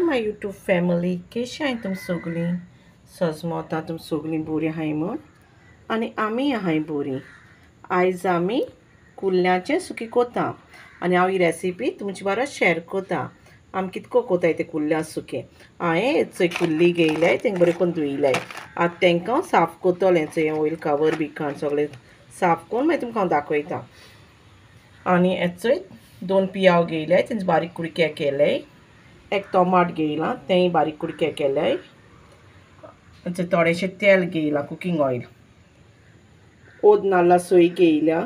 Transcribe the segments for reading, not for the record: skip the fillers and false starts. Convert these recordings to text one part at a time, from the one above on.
My YouTube family कशी हाय तुम सगळीं सजमोता तुम सगळीं बरी हाय म्हण आनी आमी आहाय बरी। आयज आमी कुल्ल्यांचें सुकी कोता आनी हांव ही रेसिपी तुमचे बारा शेअर कोता। आमी कितको कोताय ते कुल्ल्या सुके। हांवें चोय कुल्ली घेयल्याय तेंकां बरें करून धुयल्याय। आतां तेंकां साफ कोतलें चोय वयर कवर बिकान सगळें साफ करून मागीर तुमकां हांव दाखयतां। आनी चोय 2 पियाव घेयल्याय तेंचे बारीक कुडके केल्याय। एक टोमाट घेयला तेंय बारीक कुडके केल्याय। थोडेशें तेल घेयला कुकिंग ऑयल। ओद नाल्ला सोय घेयल्या।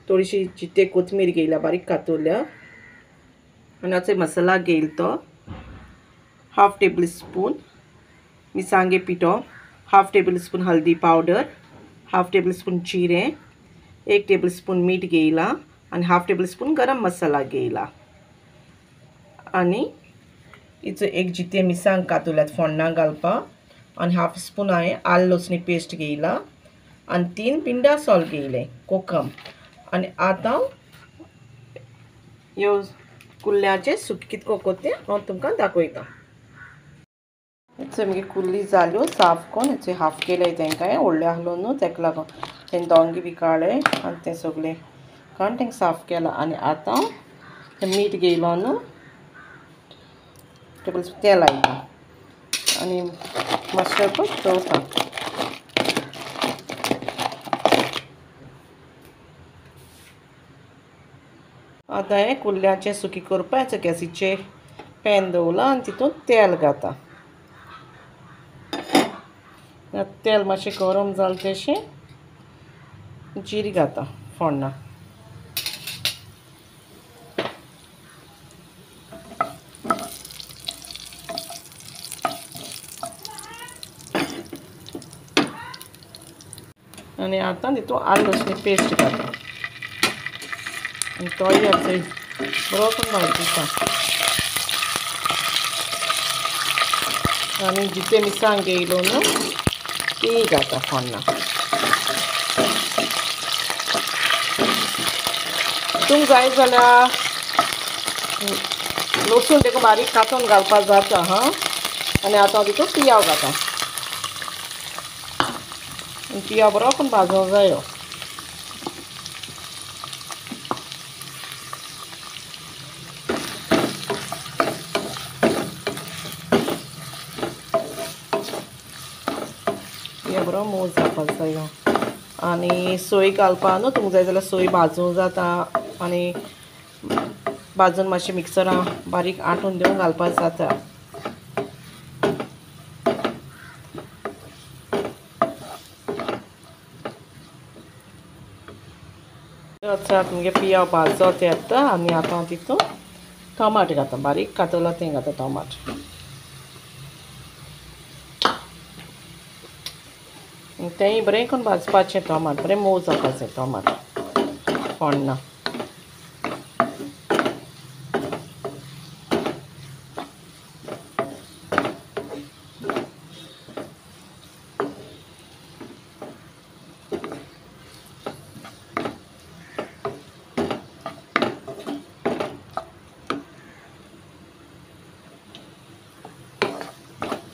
थोडीशी चिट्टे कोथमीर घेयल्या बारीक कातरल्या। आनी हाचो मसाला घेयला तो हाफ टेबल स्पून मिरसांगे पिठो, हाफ टेबल स्पून हल्दी पावडर, हाफ टेबल स्पून जिरें, 1 टेबल स्पून मीठ घेयला आनी हाफ टेबल स्पून गरम मसाला घेयला। आनी हिचो एक जिते मिरसांग कातरल्यात फोण्णां घालपाक आनी हाफ स्पून हांवें आलं लसणी पेस्ट घेयला आनी 3 पिंडा सॉल्ट घेयले कोकम। आनी आतां ह्यो कुल्ल्याचे सुकें कितको कोत्तें हांव तुमकां दाखयतां। हेचो मगे कुल्ली जाल्यो साफ करून हेचो हाफ केले तेंकां व्हडले आहलो न्हू तेका लागून तें दोंगे बी काडले आनी तें सगळें काडून तेंकां साफ केलां। आनी आतां मीठ घेयलो न्हू टेबल स्पून तेल घायता आनी मातशें दवरता। आतां हें कुल्ल्याचें सुकी करपाचें गॅसीचेर पॅन दवरला आनी तितून तेल घाता। तेल मातशें गरम जालें तशें जिरें घाता फोण्णां। आनी आतां तितून आलं लसणी पेस्ट घाता आनी तोय बरो करून भाजूता। आनी जिते मिरसांग घेयलो न्हू ती घाता फोण्णां। तुमकां जाय जाल्यार लसूण तेका बारीक कातून घालपाक जाता हा। आनी आतां हांव तितून पियाव घाता। पियाव बरो करून भाजूंक जायो। पियाव बरो मोव जावपाक जायो। आनी सोय घालपा न्हू तुमकां जाय जाल्यार सोय भाजूंक जाता आनी भाजून मातशें मिक्सरान बारीक आटून दिवन घालपाक जाता। तुमगे पियाव भाजत येता आनी आतां हांव तितून टोमाट घाता बारीक कातरला तें घाता टोमाट। तेंय बरें करून भाजपाचें टोमाट बरें मोव जावपाक जाय टोमाट फोण्णां।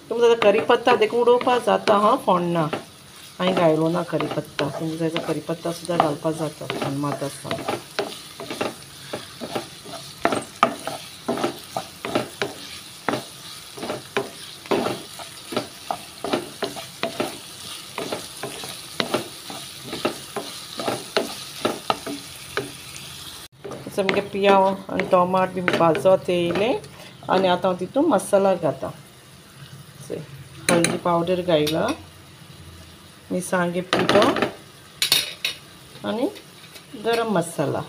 तुमकां करीपत्ता देखून उडोवपाक जाता हा फोण्णां। हांवें घायलो ना करीपत्ता। तुमकां जाय जाल्यार करीपत्ता सुद्दां घालपाक जाता अनमात आसता। सामके पियाव आनी टोमाट बी भाजत येयले आनी आतां हांव तितून मसाला घाता। हल्दी पावडर घायला, मिरसांगे पिठो आनी गरम मसाला।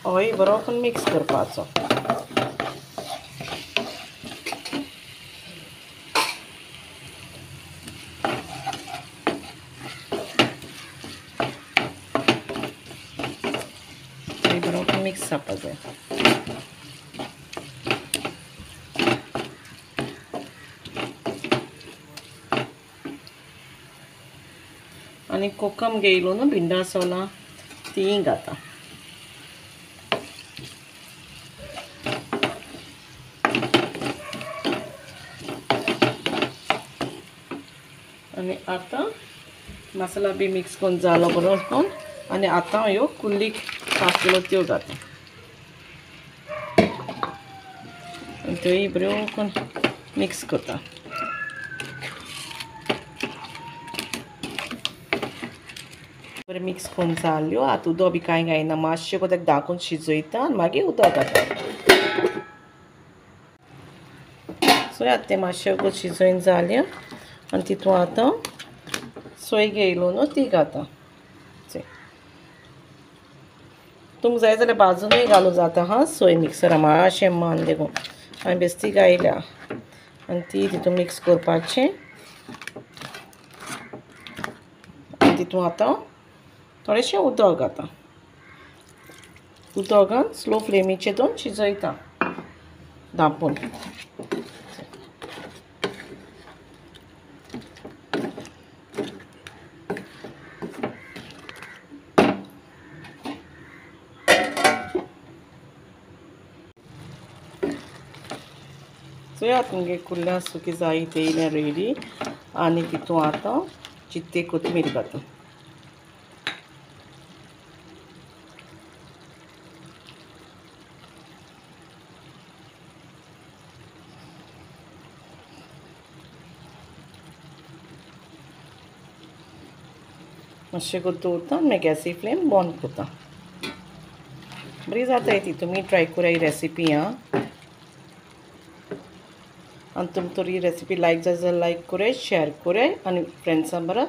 होय बरो करून मिक्स करपाचो। बरो करून मिक्स जावपाक जाय। आनी कोकम घेयलो न्हू भिंडा सोलां तीं घाता। आनी आतां मसाला बी मिक्स करून जालो बरो करून आनी आतां ह्यो कुल्ली साफ केलो त्यो घालता आनी त्योय बऱ्यो करून मिक्स करता बरें मिक्स करून जाल्यो आतां उदक बी कांय घायना मातशें को ताका धाकून शिजयता आनी मागीर उदक घालता सो आतां तें मातशें को शिजोवन जालें आनी तितून आतां सोय घेयलो न्हू ती घालता तुमकां जाय जाल्यार भाजूनय घालूं जाता हा सोय मिक्सरान मातशें मान देखून हांवें बेश्टी घायल्या आनी ती तितून मिक्स करपाचें आनी तितून आतां थोडेंशें उदक घालता उदक घालून स्लो फ्लेमीचेर दवरून शिजयता धांपून चोया तुमगे कुल्ल्या सुकी जाय तेयलें रेडी आनी तितून आतां चित्ते कोथमीर घालता मातशें करून दवरता आनी मागीर गॅसी फ्लेम बंद करता बरी जाता ती तुमी ट्राय करा ही रेसिपी आं आनी तुमकां तर ही रेसिपी लायक जाय जाल्यार लायक कराय शेअर कराय आनी फ्रेंड्सां बरा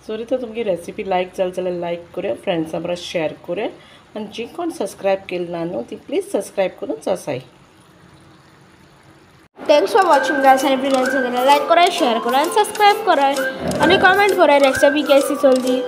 जरी तर तुमची रेसिपी लायक जाली जाल्यार लायक कराय फ्रेंड्सां बरा शेअर कराय आनी जी कोण सबस्क्रायब केली ना न्हू ती प्लीज सबस्क्रायब करूनच आसाय thanks for watching guys and video like करें शेयर करें सब्सक्राइब करें और कमेंट करें रेसिपी कैसी चल दी।